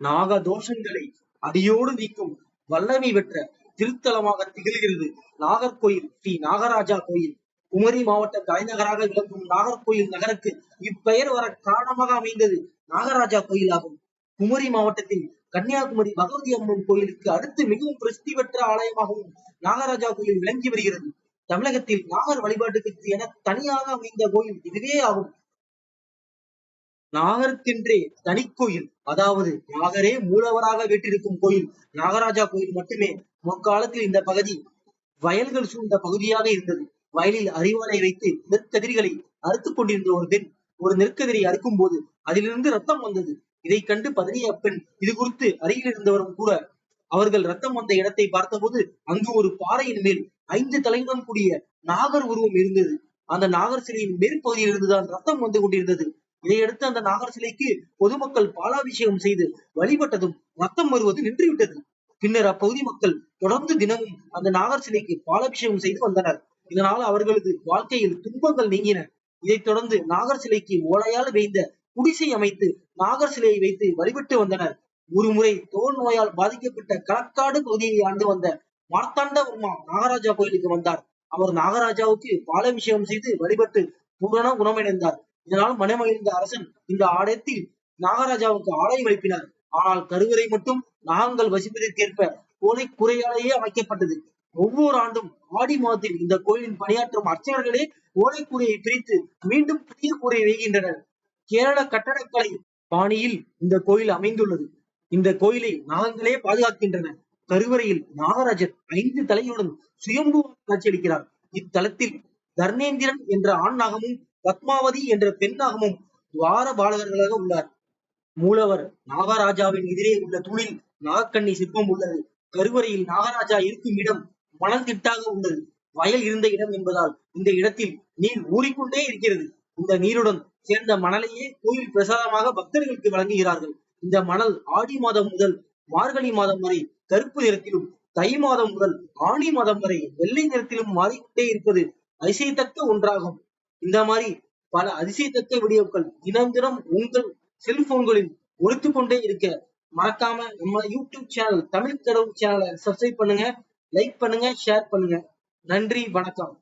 நாக தோஷங்களை அடியோடு நீக்கும் வல்லமை பெற்ற திருத்தலமாக திகழ்கிறது நாகர்கோயில் ஸ்ரீ நாகராஜா கோயில். குமரி மாவட்ட தலைநகராக விளங்கும் நாகர்கோயில் நகருக்கு இப்பெயர் வர காரணமாக அமைந்தது நாகராஜா கோயில் ஆகும். குமரி மாவட்டத்தில் கன்னியாகுமரி பகவதி அம்மன் கோயிலுக்கு அடுத்து மிகவும் பிரசித்தி பெற்ற ஆலயமாகவும் நாகராஜா கோயில் விளங்கி வருகிறது. தமிழகத்தில் நாகர் வழிபாட்டுக்கு என தனியாக அமைந்த கோயில் இதுவே ஆகும். நாகருக்கென்றே தனிக்கோயில், அதாவது நாகரே மூலவராக வீற்றிருக்கும் கோயில் நாகராஜா கோயில் மட்டுமே. முற்காலத்தில் இந்த பகுதி வயல்கள் சூழ்ந்த பகுதியாக இருந்தது. வயலில் அரிவாளை வைத்து நெற்கதிரிகளை அறுத்துக் கொண்டிருந்த ஒரு பெண் ஒரு நெற்கதிரை அறுக்கும் போது அதிலிருந்து ரத்தம் வந்தது. இதை கண்டு பதறிய அப்பெண் இது குறித்து அருகில் இருந்தவரும் கூட அவர்கள் ரத்தம் வந்த இடத்தை பார்த்தபோது அங்கு ஒரு பாறையின் மேல் 5 தலையுடன் கூடிய நாகர் உருவம் இருந்தது. அந்த நாகர் சிலையின் மேற்பகுதியில் இருந்துதான் ரத்தம் வந்து கொண்டிருந்தது. இதையடுத்து அந்த நாகர் சிலைக்கு பொதுமக்கள் பாலாபிஷேகம் செய்து வழிபட்டதும் ரத்தம் வருவது நின்றுவிட்டது. பின்னர் அப்பகுதி மக்கள் தொடர்ந்து தினமும் அந்த நாகர் சிலைக்கு பாலாபிஷேகம் செய்து வந்தனர். இதனால் அவர்களது வாழ்க்கையில் துன்பங்கள் நீங்கின. இதைத் தொடர்ந்து நாகர் சிலைக்கு ஓலையால் வேய்ந்த குடிசை அமைத்து நாகர் சிலையை வைத்து வழிபட்டு வந்தனர். ஒருமுறை தோல் நோயால் பாதிக்கப்பட்ட களக்காடு பகுதியை ஆண்டு வந்த மார்த்தாண்டவர்மா நாகராஜா கோயிலுக்கு வந்தார். அவர் நாகராஜாவுக்கு பாலாபிஷேகம் செய்து வழிபட்டு பூரண குணமடைந்தார். இதனால் மனமகிழ்ந்த அரசன் இந்த ஆலயத்தில் நாகராஜாவுக்கு ஆலயம் எழுப்பினார். ஆனால் கருவறை மட்டும் நாகங்கள் வசிப்பதற்கேற்ப கோலை கூரையாலேயே அமைக்கப்பட்டது. ஒவ்வொரு ஆண்டும் ஆடி மாதத்தில் இந்த கோயிலின் பணியாற்றும் அர்ச்சகர்களே ஓலைக்கூரையை பிரித்து மீண்டும் புதிய கூரை வைகின்றனர். கேரள கட்டடக்கலை பாணியில் இந்த கோயில் அமைந்துள்ளது. இந்த கோயிலை நாகங்களே பாதுகாக்கின்றன. கருவறையில் நாகராஜர் 5 தலையுடன் சுயம்புவாக காட்சியளிக்கிறார். இத்தலத்தில் தர்ணேந்திரன் என்ற ஆண் நாகமும் பத்மாவதி என்ற பெண் நாகமும் துவார பாலகர்களாக உள்ளார். மூலவர் நாகராஜாவின் எதிரே உள்ள தூணில் நாகக்கண்ணி சிற்பம் உள்ளது. கருவறையில் நாகராஜா இருக்கும் இடம் மணல் திட்டாக உள்ளது. வயல் இருந்த இடம் என்பதால் இந்த இடத்தில் நீர் ஊறிக்கொண்டே இருக்கிறது. இந்த நீருடன் சேர்ந்த மணலையே கோயில் பிரசாதமாக பக்தர்களுக்கு வழங்குகிறார்கள். இந்த மணல் ஆடி மாதம் முதல் மார்கழி மாதம் வரை கருப்பு நிறத்திலும், தை மாதம் முதல் ஆணி மாதம் வரை வெள்ளை நிறத்திலும் மாறிக்கொண்டே இருப்பது அதிசயத்தக்க ஒன்றாகும். இந்த மாதிரி பல அதிசயத்தக்க வீடியோக்கள் தினம் தினம் உங்கள் செல்போன்களில் ஒழித்துக் கொண்டே இருக்க மறக்காம நம்ம யூடியூப் சேனல் தமிழ் கடவுள் சேனலை சப்ஸ்கிரைப் பண்ணுங்க, லைக் பண்ணுங்க, ஷேர் பண்ணுங்க. நன்றி, வணக்கம்.